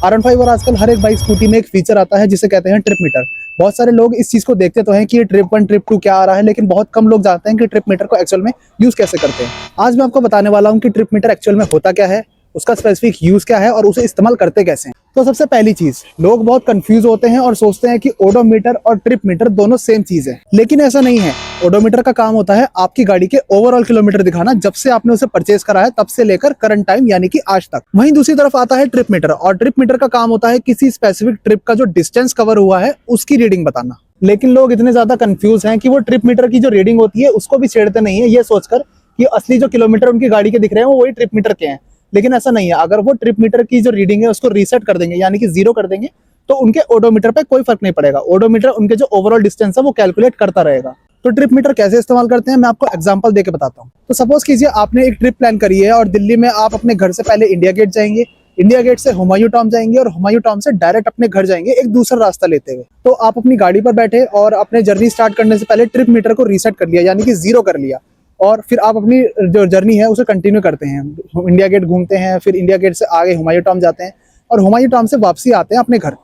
R15 और आजकल हर एक बाइक स्कूटी में एक फीचर आता है जिसे कहते हैं ट्रिप मीटर। बहुत सारे लोग इस चीज को देखते तो हैं कि ये ट्रिप 1 ट्रिप 2 क्या आ रहा है, लेकिन बहुत कम लोग जानते हैं कि ट्रिप मीटर को एक्चुअल में यूज कैसे करते हैं। आज मैं आपको बताने वाला हूँ कि ट्रिप मीटर एक्चुअल में होता क्या है, उसका स्पेसिफिक यूज क्या है और उसे इस्तेमाल करते कैसे हैं। तो सबसे पहली चीज, लोग बहुत कंफ्यूज होते हैं और सोचते हैं कि ओडोमीटर और ट्रिप मीटर दोनों सेम चीज है, लेकिन ऐसा नहीं है। ओडोमीटर का काम होता है आपकी गाड़ी के ओवरऑल किलोमीटर दिखाना, जब से आपने उसे परचेज करा है तब से लेकर करंट टाइम यानी कि आज तक। वहीं दूसरी तरफ आता है ट्रिप मीटर, और ट्रिप मीटर का काम होता है किसी स्पेसिफिक ट्रिप का जो डिस्टेंस कवर हुआ है उसकी रीडिंग बताना। लेकिन लोग इतने ज्यादा कंफ्यूज हैं कि वो ट्रिप मीटर की जो रीडिंग होती है उसको भी छेड़ते नहीं है, ये सोचकर कि असली जो किलोमीटर उनकी गाड़ी के दिख रहे हैं वो वही ट्रिप मीटर के हैं। लेकिन ऐसा नहीं है। अगर वो ट्रिप मीटर की जो रीडिंग है उसको रीसेट कर देंगे यानी कि 0 कर देंगे तो उनके ओडोमीटर पे कोई फर्क नहीं पड़ेगा। ओडोमीटर उनके जो ओवरऑल डिस्टेंस है वो कैलकुलेट करता रहेगा। तो ट्रिप मीटर कैसे इस्तेमाल करते हैं मैं आपको एग्जांपल देके बताता हूँ। तो सपोज कीजिए आपने एक ट्रिप प्लान करी है और दिल्ली में आप अपने घर से पहले इंडिया गेट जाएंगे, इंडिया गेट से हुमायूं टॉम जाएंगे और हुमायूं टॉम से डायरेक्ट अपने घर जाएंगे एक दूसरा रास्ता लेते हुए। तो आप अपनी गाड़ी पर बैठे और अपने जर्नी स्टार्ट करने से पहले ट्रिप मीटर को रीसेट कर लिया यानी कि 0 कर लिया, और फिर आप अपनी जो जर्नी है उसे कंटिन्यू करते हैं। इंडिया गेट घूमते हैं, फिर इंडिया गेट से आगे हुमायूं टॉम जाते हैं और हुमायूं टॉम से वापसी आते हैं अपने घर।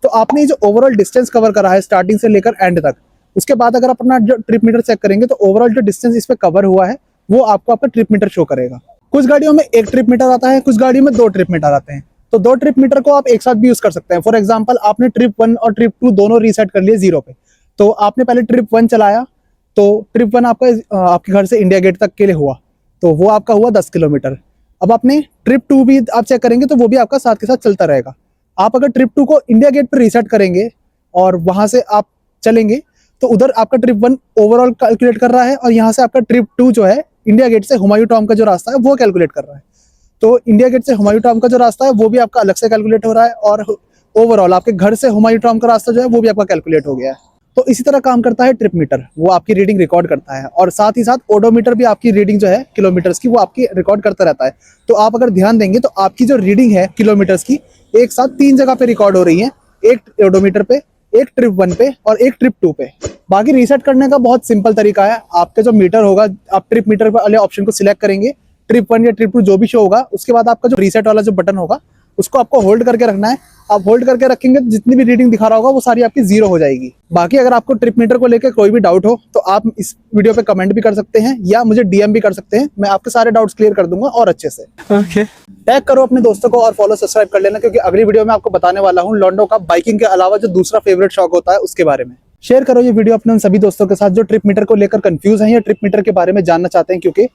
तो आपने जो ओवरऑल डिस्टेंस कवर करा है स्टार्टिंग से लेकर एंड तक, उसके बाद अगर अपना जो ट्रिप मीटर चेक करेंगे तो ओवरऑल जो डिस्टेंस इस पे कवर हुआ है वो आपको आपका ट्रिप मीटर शो करेगा। कुछ गाड़ियों में एक ट्रिप मीटर आता है, कुछ गाड़ियों में 2 ट्रिप मीटर आते हैं। तो 2 ट्रिप मीटर को आप एक साथ भी यूज कर सकते हैं। फॉर एग्जाम्पल, आपने ट्रिप 1 और ट्रिप 2 दोनों रीसेट कर लिए 0 पे। तो आपने पहले ट्रिप 1 चलाया, तो ट्रिप 1 आपका आपके घर से इंडिया गेट तक के लिए हुआ, तो वो आपका हुआ 10 किलोमीटर। अब आपने ट्रिप 2 भी आप चेक करेंगे तो वो भी आपका साथ के साथ चलता रहेगा। आप अगर ट्रिप 2 को इंडिया गेट पर रीसेट करेंगे और वहां से आप चलेंगे तो उधर आपका ट्रिप 1 ओवरऑल कैलकुलेट कर रहा है और यहाँ से आपका ट्रिप 2 जो है इंडिया गेट से हुमायूं टॉम का जो रास्ता है वो कैलकुलेट कर रहा है। तो इंडिया गेट से हुमायूं टॉम का जो रास्ता है वो भी आपका अलग से कैलकुलेट हो रहा है और ओवरऑल आपके घर से हुमायूं टॉम का रास्ता जो है वो भी आपका कैलकुलेट हो गया है। तो इसी तरह काम करता है ट्रिप मीटर, वो आपकी रीडिंग रिकॉर्ड करता है और साथ ही साथ ओडोमीटर भी आपकी रीडिंग जो है किलोमीटर्स की वो आपकी रिकॉर्ड करता रहता है। तो आप अगर ध्यान देंगे तो आपकी जो रीडिंग है किलोमीटर्स की एक साथ 3 जगह पे रिकॉर्ड हो रही है, एक ओडोमीटर पे, एक ट्रिप 1 पे और एक ट्रिप 2 पे। बाकी रीसेट करने का बहुत सिंपल तरीका है। आपका जो मीटर होगा, आप ट्रिप मीटर वाले ऑप्शन को सिलेक्ट करेंगे, ट्रिप 1 या ट्रिप 2 जो भी शो होगा, उसके बाद आपका जो रीसेट वाला जो बटन होगा उसको आपको होल्ड करके रखना है। आप होल्ड करके रखेंगे तो जितनी भी रीडिंग दिखा रहा होगा वो सारी आपकी 0 हो जाएगी। बाकी अगर आपको ट्रिप मीटर को लेकर कोई भी डाउट हो तो आप इस वीडियो पे कमेंट भी कर सकते हैं या मुझे डीएम भी कर सकते हैं, मैं आपके सारे डाउट्स क्लियर कर दूंगा और अच्छे से। टैग करो अपने दोस्तों को और फॉलो सब्सक्राइब कर लेना, क्योंकि अगली वीडियो में आपको बताने वाला हूँ लॉन्डो का बाइकिंग के अलावा जो दूसरा फेवरेट शौक होता है उसके बारे में। शेयर करो ये वीडियो अपने उन सभी दोस्तों के साथ जो ट्रिप मीटर को लेकर कंफ्यूज हैं या ट्रिप मीटर के बारे में जानना चाहते हैं, क्योंकि